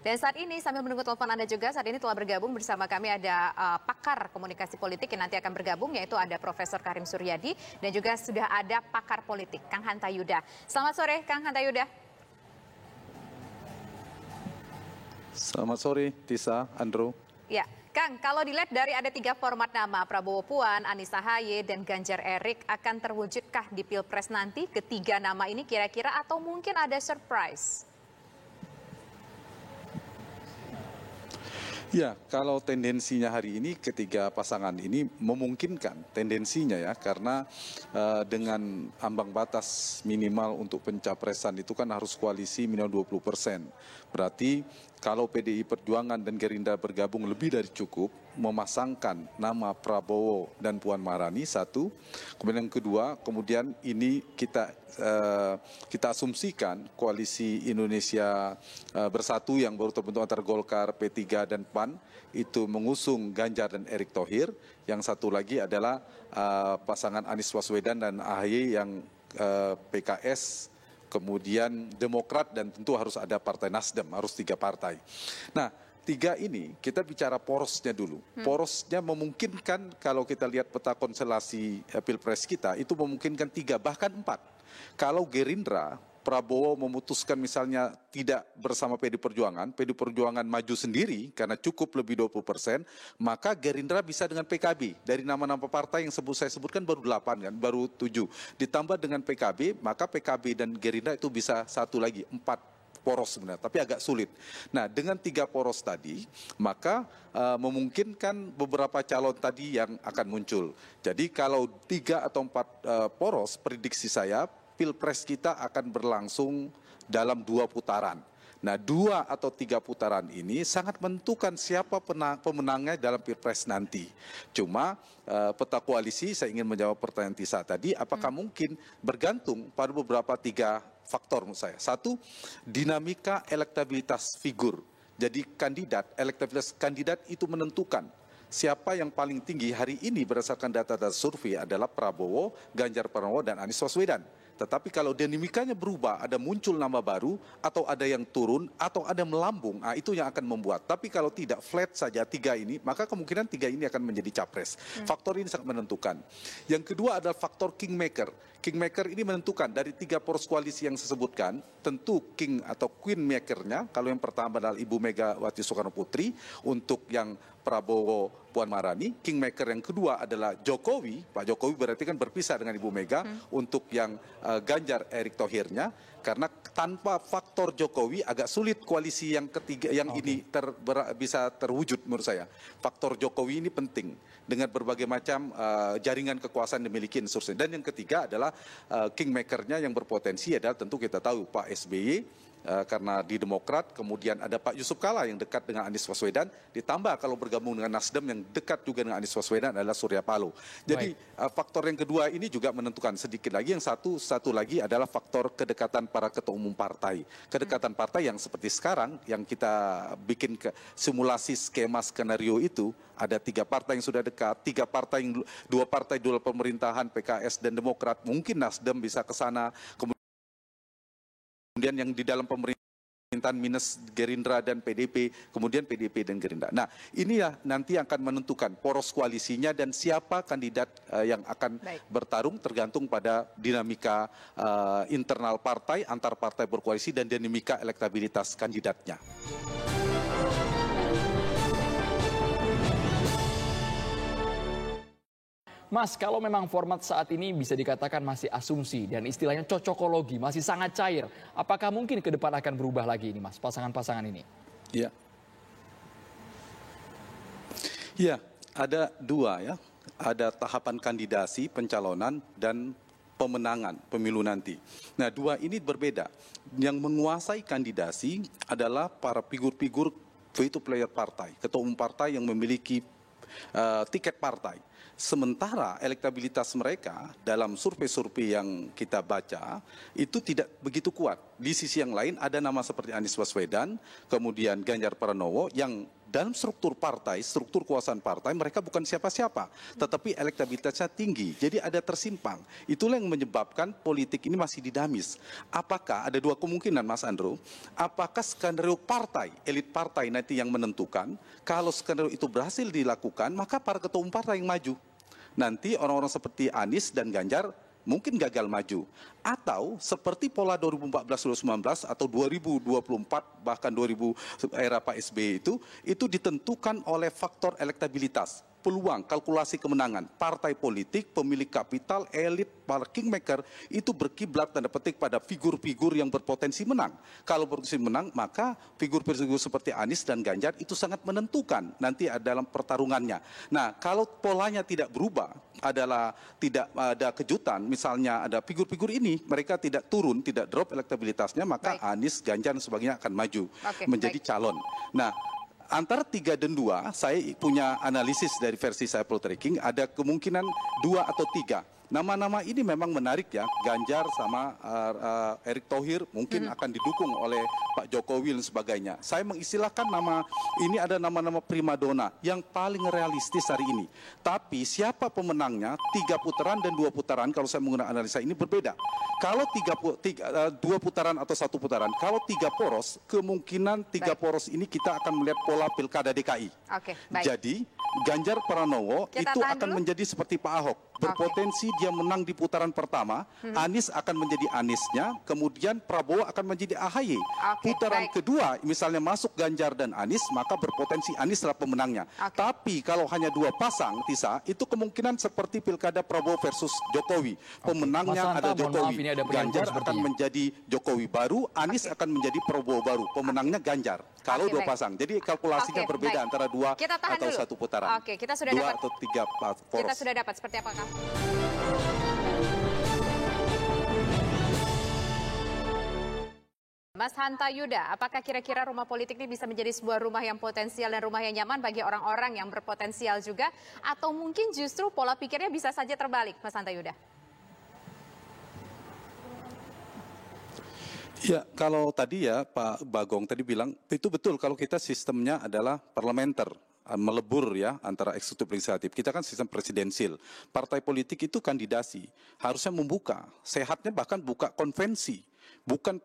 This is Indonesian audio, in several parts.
Dan saat ini sambil menunggu telepon Anda juga, saat ini telah bergabung bersama kami ada pakar komunikasi politik yang nanti akan bergabung, yaitu ada Profesor Karim Suryadi dan juga sudah ada pakar politik, Kang Hanta Yuda. Selamat sore, Kang Hanta Yuda. Selamat sore, Tisa, Andrew. Ya, Kang, kalau dilihat dari ada 3 format nama, Prabowo Puan, Anies Ahaye, dan Ganjar Erik, akan terwujudkah di Pilpres nanti ketiga nama ini kira-kira atau mungkin ada surprise? Ya, kalau tendensinya hari ini ketiga pasangan ini memungkinkan tendensinya ya, karena dengan ambang batas minimal untuk pencapresan itu kan harus koalisi minimal 20%. Berarti kalau PDI Perjuangan dan Gerindra bergabung lebih dari cukup, memasangkan nama Prabowo dan Puan Maharani satu. Kemudian yang kedua, kemudian ini kita asumsikan koalisi Indonesia Bersatu yang baru terbentuk antara Golkar, P3 dan PAN itu mengusung Ganjar dan Erick Thohir. Yang satu lagi adalah pasangan Anies Baswedan dan AHY yang PKS, kemudian Demokrat, dan tentu harus ada Partai Nasdem, harus 3 partai. Nah, 3 ini kita bicara porosnya dulu. Porosnya memungkinkan kalau kita lihat peta konstelasi Pilpres kita itu memungkinkan 3 bahkan 4. Kalau Gerindra, Prabowo memutuskan misalnya tidak bersama PD Perjuangan maju sendiri karena cukup lebih 20%, maka Gerindra bisa dengan PKB. Dari nama-nama partai yang saya sebutkan baru 8 kan, baru 7. Ditambah dengan PKB, maka PKB dan Gerindra itu bisa satu lagi, 4 poros sebenarnya, tapi agak sulit. Nah, dengan 3 poros tadi, maka memungkinkan beberapa calon tadi yang akan muncul. Jadi kalau 3 atau 4 poros, prediksi saya, Pilpres kita akan berlangsung dalam 2 putaran. Nah, 2 atau 3 putaran ini sangat menentukan siapa pemenangnya dalam Pilpres nanti. Cuma peta koalisi, saya ingin menjawab pertanyaan Tisa tadi, apakah mungkin bergantung pada beberapa 3 faktor menurut saya. Satu, dinamika elektabilitas figur. Jadi elektabilitas kandidat itu menentukan siapa yang paling tinggi hari ini berdasarkan data-data survei adalah Prabowo, Ganjar Pranowo, dan Anies Baswedan. Tetapi kalau dinamikanya berubah, ada muncul nama baru, atau ada yang turun, atau ada yang melambung, itu yang akan membuat. Tapi kalau tidak flat saja 3 ini, maka kemungkinan 3 ini akan menjadi capres. Faktor ini sangat menentukan. Yang kedua adalah faktor kingmaker. Kingmaker ini menentukan dari 3 poros koalisi yang saya sebutkan, tentu king atau queen makernya, kalau yang pertama adalah Ibu Megawati Soekarno Putri, untuk yang Prabowo, Puan Maharani. Kingmaker yang kedua adalah Jokowi. Pak Jokowi berarti kan berpisah dengan Ibu Mega. Untuk yang Ganjar Erick Thohirnya, karena tanpa faktor Jokowi agak sulit koalisi yang ketiga yang ini bisa terwujud menurut saya. Faktor Jokowi ini penting dengan berbagai macam jaringan kekuasaan yang dimiliki insursi. Dan yang ketiga adalah kingmakernya yang berpotensi adalah tentu kita tahu Pak SBY, karena di Demokrat, kemudian ada Pak Yusuf Kalla yang dekat dengan Anies Baswedan, ditambah kalau bergabung dengan Nasdem yang dekat juga dengan Anies Baswedan adalah Surya Paloh. Jadi faktor yang kedua ini juga menentukan sedikit lagi. Yang satu lagi adalah faktor kedekatan para ketua umum partai. Kedekatan partai yang seperti sekarang yang kita bikin simulasi skema skenario itu, ada 3 partai yang sudah dekat, 2 partai dual pemerintahan, PKS dan Demokrat, mungkin Nasdem bisa ke sana. Kemudian yang di dalam pemerintahan minus Gerindra dan PDP, kemudian PDP dan Gerindra. Nah, ini ya nanti akan menentukan poros koalisinya dan siapa kandidat yang akan bertarung tergantung pada dinamika internal partai, antar partai berkoalisi, dan dinamika elektabilitas kandidatnya. Mas, kalau memang format saat ini bisa dikatakan masih asumsi dan istilahnya cocokologi, masih sangat cair. Apakah mungkin ke depan akan berubah lagi ini, Mas, pasangan-pasangan ini? Ya. Ya, ada 2 ya. Ada tahapan kandidasi, pencalonan, dan pemenangan pemilu nanti. Nah, 2 ini berbeda. Yang menguasai kandidasi adalah para figur-figur veto player partai, ketua umum partai yang memiliki tiket partai. Sementara elektabilitas mereka dalam survei-survei yang kita baca itu tidak begitu kuat. Di sisi yang lain ada nama seperti Anies Baswedan, kemudian Ganjar Pranowo yang dalam struktur partai, struktur kekuasaan partai, mereka bukan siapa-siapa, tetapi elektabilitasnya tinggi. Jadi ada tersimpang. Itulah yang menyebabkan politik ini masih dinamis. Apakah ada dua kemungkinan, Mas Andrew? Apakah skenario partai, elit partai nanti yang menentukan? Kalau skenario itu berhasil dilakukan, maka para ketua umum partai yang maju. Nanti orang-orang seperti Anies dan Ganjar mungkin gagal maju. Atau seperti pola 2014-2019 atau 2024 bahkan 2000 era Pak SBY itu ditentukan oleh faktor elektabilitas, peluang, kalkulasi kemenangan. Partai politik, pemilik kapital, elit, para kingmaker itu berkiblat tanda petik pada figur-figur yang berpotensi menang. Kalau berpotensi menang, maka figur-figur seperti Anies dan Ganjar itu sangat menentukan nanti dalam pertarungannya. Nah, kalau polanya tidak berubah, adalah tidak ada kejutan, misalnya ada figur-figur ini, mereka tidak turun, tidak drop elektabilitasnya, maka Anies, Ganjar dan sebagainya akan maju menjadi calon. Nah, antara 3 dan 2, saya punya analisis dari versi saya poltreking, ada kemungkinan 2 atau 3. Nama-nama ini memang menarik ya, Ganjar sama Erick Thohir mungkin akan didukung oleh Pak Jokowi dan sebagainya. Saya mengistilahkan nama ini ada nama-nama primadona yang paling realistis hari ini. Tapi siapa pemenangnya, 3 putaran dan 2 putaran kalau saya menggunakan analisa ini berbeda. Kalau 2 putaran atau 1 putaran, kalau 3 poros, kemungkinan 3 poros ini kita akan melihat pola pilkada DKI. Jadi Ganjar Pranowo itu akan menjadi seperti Pak Ahok. Berpotensi dia menang di putaran pertama, Anies akan menjadi Aniesnya, kemudian Prabowo akan menjadi AHY. Putaran kedua, misalnya masuk Ganjar dan Anies, maka berpotensi Anies adalah pemenangnya. Tapi kalau hanya 2 pasang, Tisa, itu kemungkinan seperti pilkada Prabowo versus Jokowi. Pemenangnya ada Jokowi. Ganjar akan menjadi Jokowi baru, Anies akan menjadi Prabowo baru. Pemenangnya Ganjar. Kalau 2 pasang. Jadi kalkulasinya berbeda antara 2 atau 1 putaran. Oke, kita sudah 2 dapat. atau 3 poros. Kita sudah dapat seperti apakah? Mas Hanta Yuda, apakah kira-kira rumah politik ini bisa menjadi sebuah rumah yang potensial dan rumah yang nyaman bagi orang-orang yang berpotensial juga? Atau mungkin justru pola pikirnya bisa saja terbalik, Mas Hanta Yuda? Ya, kalau tadi ya Pak Bagong tadi bilang, itu betul kalau kita sistemnya adalah parlementer. Melebur ya antara eksekutif dan legislatif. Kita kan sistem presidensil. Partai politik itu kandidasi. Harusnya membuka. Sehatnya bahkan buka konvensi. Bukan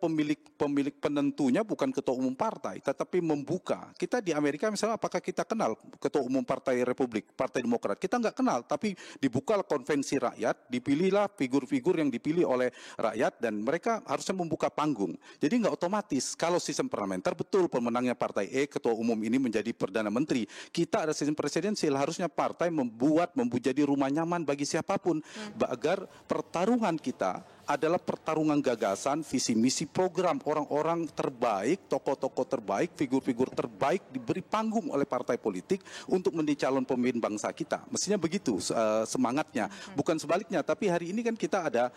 pemilik penentunya, bukan ketua umum partai, tetapi membuka. Kita di Amerika misalnya, apakah kita kenal ketua umum partai Republik, Partai Demokrat? Kita nggak kenal, tapi dibuka konvensi rakyat, dipilihlah figur-figur yang dipilih oleh rakyat, dan mereka harusnya membuka panggung. Jadi nggak otomatis. Kalau sistem parlementer, betul pemenangnya partai E, ketua umum ini menjadi Perdana Menteri. Kita ada sistem presidensial, harusnya partai menjadi rumah nyaman bagi siapapun, agar pertarungan kita adalah pertarungan gagasan, visi misi, program orang-orang terbaik, tokoh-tokoh terbaik, figur-figur terbaik diberi panggung oleh partai politik untuk menjadi calon pemimpin bangsa kita. Mestinya begitu semangatnya. Bukan sebaliknya, tapi hari ini kan kita ada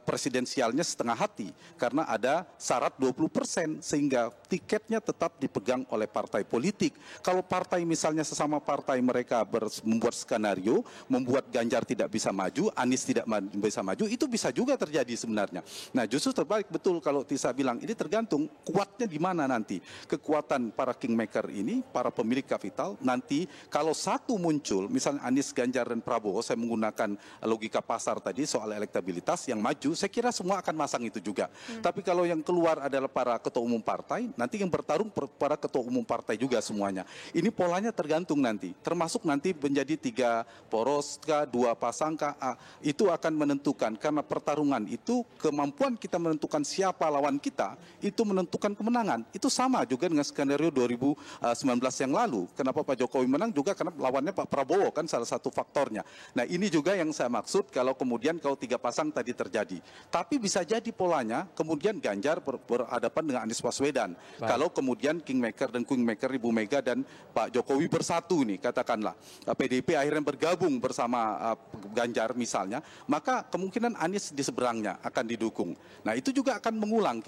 presidensialnya setengah hati karena ada syarat 20% sehingga tiketnya tetap dipegang oleh partai politik. Kalau partai misalnya sesama partai mereka membuat skenario, membuat Ganjar tidak bisa maju, Anies tidak bisa maju, itu bisa juga terjadi sebenarnya. Nah, justru terbalik betul kalau Tisa bilang, ini tergantung kuatnya di mana nanti. Kekuatan para kingmaker ini, para pemilik kapital, nanti kalau satu muncul, misalnya Anies, Ganjar, dan Prabowo, saya menggunakan logika pasar tadi soal elektabilitas yang maju, saya kira semua akan masang itu juga. Tapi kalau yang keluar adalah para ketua umum partai, nanti yang bertarung para ketua umum partai juga semuanya. Ini polanya tergantung nanti, termasuk nanti menjadi 3 poros kah, 2 pasang kah, itu akan menentukan, karena pertarungan itu kemampuan kita menentukan siapa lawan kita, itu menentukan kemenangan. Itu sama juga dengan skenario 2019 yang lalu. Kenapa Pak Jokowi menang juga karena lawannya Pak Prabowo, kan salah satu faktornya. Nah, ini juga yang saya maksud kalau kemudian kalau 3 pasang tadi terjadi. Tapi bisa jadi polanya kemudian Ganjar berhadapan dengan Anies Baswedan. Kalau kemudian kingmaker dan queenmaker Ibu Mega dan Pak Jokowi bersatu nih, katakanlah PDIP akhirnya bergabung bersama Ganjar misalnya, maka kemungkinan Anies di seberang seberangnya akan didukung. Nah itu juga akan mengulang.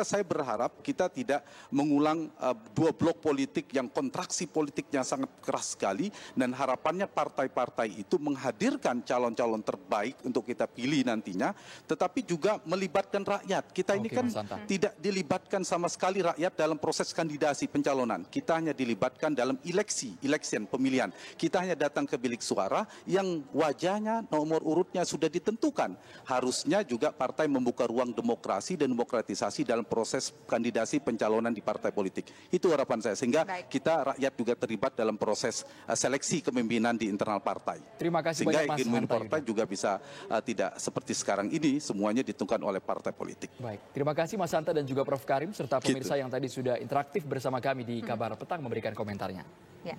Saya berharap kita tidak mengulang dua blok politik yang kontraksi politiknya sangat keras sekali, dan harapannya partai-partai itu menghadirkan calon-calon terbaik untuk kita pilih nantinya, tetapi juga melibatkan rakyat. Kita ini kan tidak dilibatkan sama sekali rakyat dalam proses kandidasi pencalonan. Kita hanya dilibatkan dalam election pemilihan. Kita hanya datang ke bilik suara yang wajahnya, nomor urutnya sudah ditentukan. Harusnya juga partai membuka ruang demokrasi dan demokratisasi dalam proses kandidasi pencalonan di partai politik. Itu harapan saya, sehingga kita rakyat juga terlibat dalam proses seleksi kepemimpinan di internal partai. Terima kasih sehingga banyak, Mas ingin Hanta partai juga bisa tidak seperti sekarang ini semuanya ditentukan oleh partai politik. Baik, terima kasih Mas Hanta dan juga Prof. Karim serta pemirsa yang tadi sudah interaktif bersama kami di Kabar Petang memberikan komentarnya. Ya.